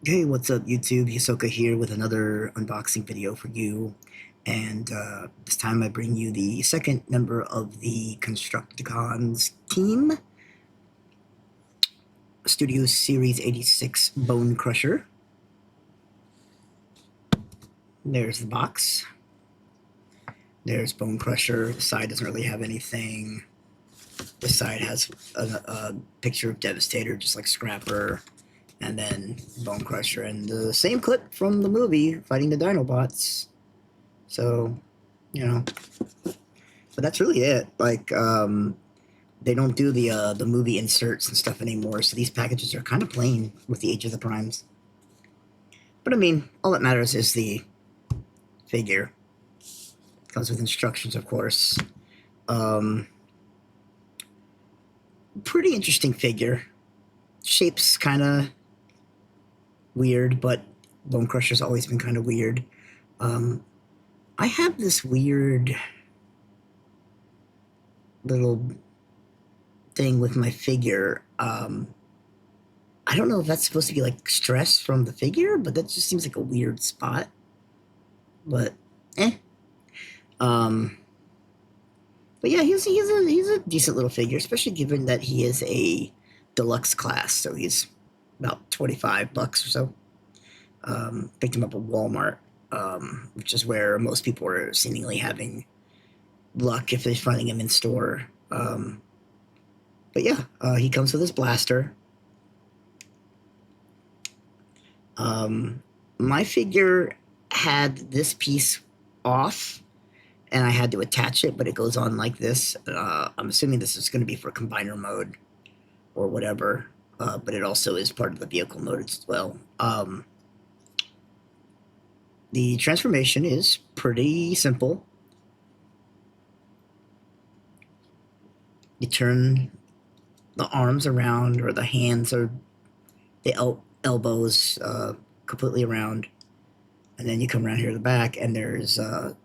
Hey, what's up, YouTube? Hisoka here with another unboxing video for you. And this time I bring you the second member of the Constructicon's team, Studio Series 86 Bonecrusher. There's the box. There's Bonecrusher. The side doesn't really have anything. This side has a picture of Devastator, just like Scrapper, and then Bonecrusher, and the same clip from the movie, fighting the Dinobots. So, you know, but that's really it. Like, they don't do the movie inserts and stuff anymore, so these packages are kind of plain with the Age of the Primes. But I mean, all that matters is the figure. It comes with instructions, of course. Pretty interesting figure. Shape's kind of weird, but Bonecrusher's always been kind of weird. I have this weird little thing with my figure. I don't know if that's supposed to be like stress from the figure, but that just seems like a weird spot. But but yeah, he's a decent little figure, especially given that he is a deluxe class, so he's about $25 or so. Picked him up at Walmart, which is where most people are seemingly having luck if they're finding him in store. But yeah, he comes with his blaster. My figure had this piece off, and I had to attach it, but it goes on like this. I'm assuming this is going to be for combiner mode or whatever, but it also is part of the vehicle mode as well. The transformation is pretty simple. You turn the arms around, or the hands or the elbows completely around, and then you come around here to the back, and there's I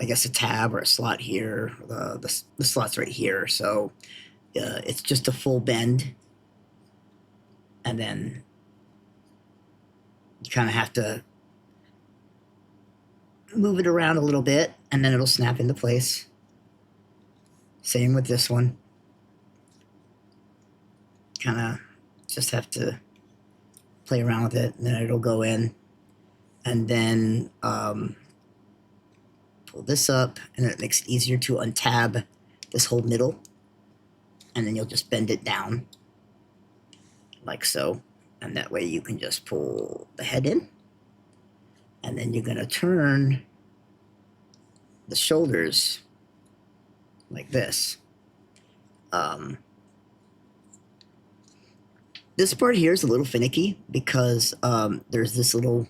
guess a tab or a slot here. The slot's right here, so it's just a full bend, and then you kind of have to move it around a little bit, and then it'll snap into place. Same with this one. Kind of just have to play around with it, and then it'll go in, and then pull this up, and it makes it easier to untab this whole middle, and then you'll just bend it down like so, and that way you can just pull the head in, and then you're going to turn the shoulders like this. This part here is a little finicky because there's this little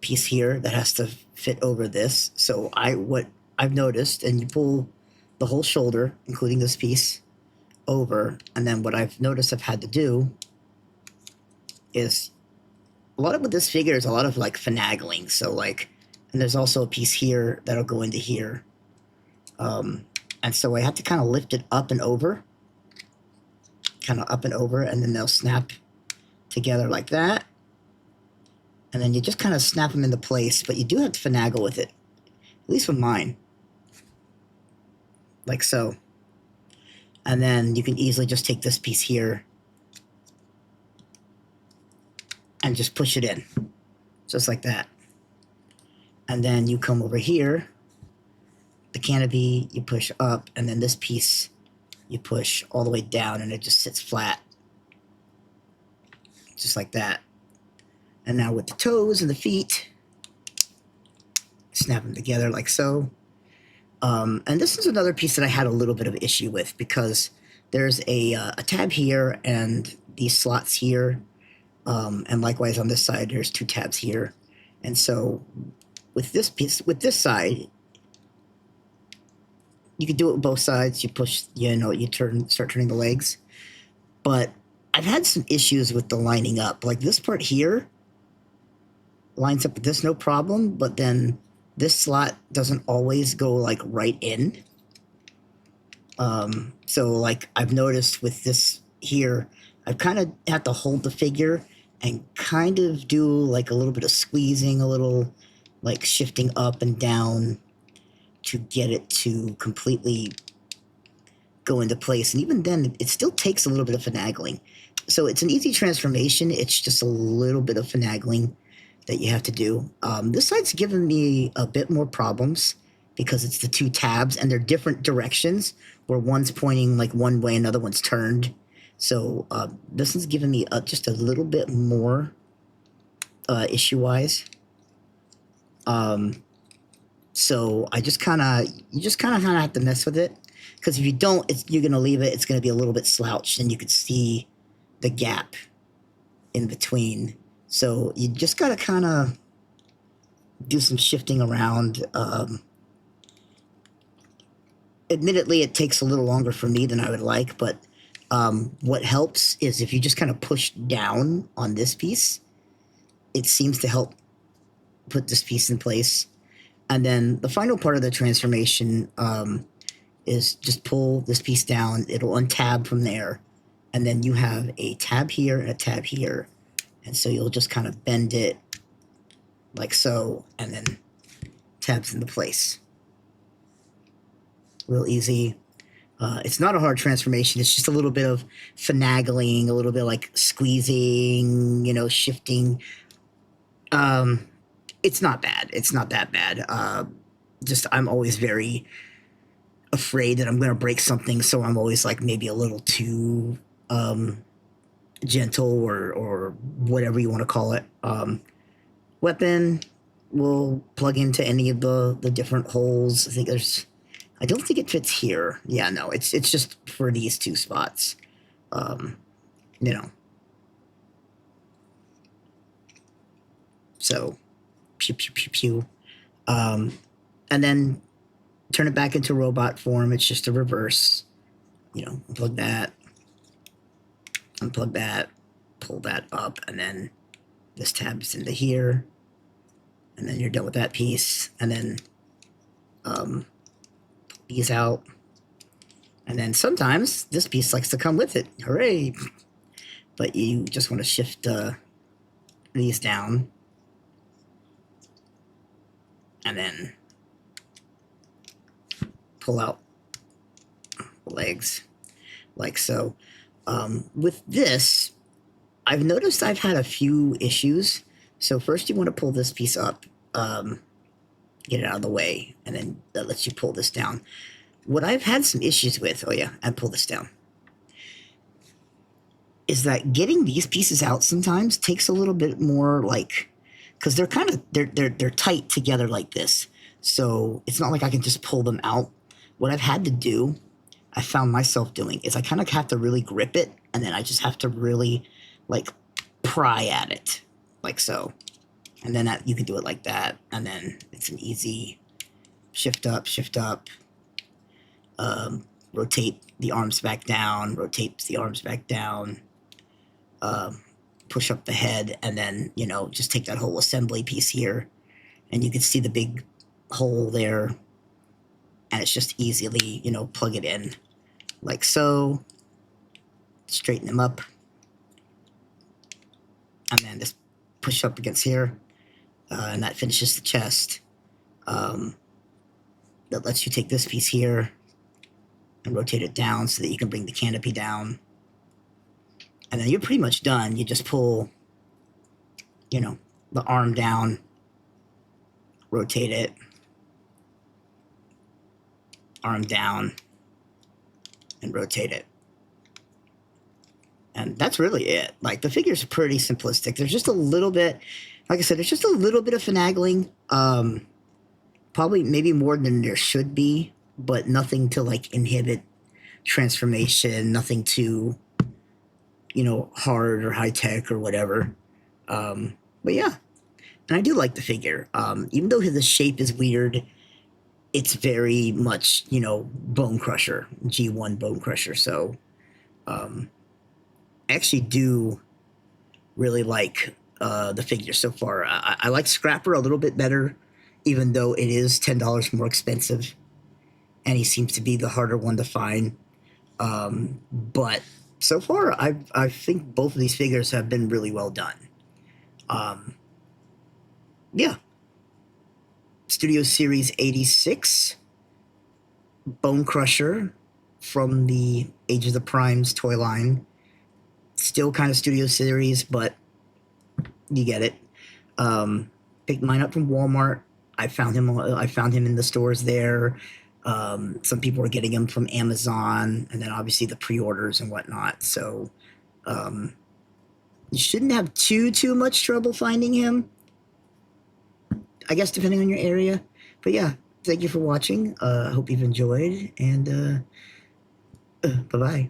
piece here that has to fit over this. So what I've noticed, and you pull the whole shoulder, including this piece, over, and then what I've noticed I've had to do is a lot of with this figure is a lot of like finagling. So like, and there's also a piece here that'll go into here, and so I have to kind of lift it up and over, and then they'll snap together like that. And then you just kind of snap them into place, but you do have to finagle with it, at least with mine, like so. And then you can easily just take this piece here and just push it in, just like that. And then you come over here, the canopy, you push up, and then this piece you push all the way down, and it just sits flat, just like that. And now with the toes and the feet, snap them together like so. And this is another piece that I had a little bit of issue with, because there's a tab here and these slots here, and likewise on this side there's two tabs here. And so with this piece, with this side, you can do it with both sides. You push, start turning the legs. But I've had some issues with the lining up. Like this part here lines up with this no problem, but then this slot doesn't always go like right in. So like I've noticed with this here, I've kind of had to hold the figure and kind of do like a little bit of squeezing, a little like shifting up and down to get it to completely go into place. And even then, it still takes a little bit of finagling. So it's an easy transformation. It's just a little bit of finagling that you have to do. This side's given me a bit more problems because it's the two tabs and they're different directions, where one's pointing like one way, another one's turned. So this one's given me just a little bit more issue-wise. So you just kind of have to mess with it, because if you don't, you're gonna leave it. It's gonna be a little bit slouched, and you could see the gap in between. So you just gotta kind of do some shifting around. Admittedly, it takes a little longer for me than I would like, but what helps is if you just kind of push down on this piece, it seems to help put this piece in place. And then the final part of the transformation is just pull this piece down. It'll untab from there. And then you have a tab here and a tab here. And so you'll just kind of bend it like so, and then tabs into place. Real easy. It's not a hard transformation. It's just a little bit of finagling, a little bit like squeezing, you know, shifting. It's not bad. It's not that bad. Just I'm always very afraid that I'm going to break something, so I'm always like maybe a little too gentle or whatever you want to call it. Weapon will plug into any of the different holes. I don't think it fits here. Yeah, no, it's just for these two spots. You know. So, pew, pew, pew, pew. And then turn it back into robot form. It's just a reverse. You know, unplug that, pull that up, and then this tabs into here. And then you're done with that piece. And then pull these out. And then sometimes this piece likes to come with it. Hooray! But you just want to shift these down. And then pull out the legs like so. With this, I've noticed I've had a few issues. So first you want to pull this piece up, get it out of the way, and then that lets you pull this down. What I've had some issues with, and pull this down, is that getting these pieces out sometimes takes a little bit more, like, because they're kind of they're tight together like this. So it's not like I can just pull them out. What I've had to do, I found myself doing, is I kind of have to really grip it, and then I just have to really like pry at it like so. And then you can do it like that, and then it's an easy shift up, rotate the arms back down, rotate the arms back down, push up the head, and then, you know, just take that whole assembly piece here, and you can see the big hole there, and it's just easily, you know, plug it in like so, straighten them up, and then just push up against here, and that finishes the chest. That lets you take this piece here and rotate it down so that you can bring the canopy down. And then you're pretty much done. You just pull, you know, the arm down, rotate it, arm down, and rotate it. And that's really it. Like, the figure's pretty simplistic. There's just a little bit, like I said, there's just a little bit of finagling. Probably maybe more than there should be, but nothing to like inhibit transformation, nothing too, you know, hard or high tech or whatever. But yeah, and I do like the figure. Even though the shape is weird, it's very much, you know, Bonecrusher, G1 Bonecrusher. So I actually do really like the figure so far. I like Scrapper a little bit better, even though it is $10 more expensive, and he seems to be the harder one to find. But so far, I think both of these figures have been really well done. Yeah. Studio Series 86, Bonecrusher from the Age of the Primes toy line. Still kind of Studio Series, but you get it. Picked mine up from Walmart. I found him in the stores there. Some people are getting him from Amazon, and then obviously the pre-orders and whatnot. So you shouldn't have too much trouble finding him, I guess, depending on your area. But yeah, thank you for watching. I hope you've enjoyed, and bye-bye.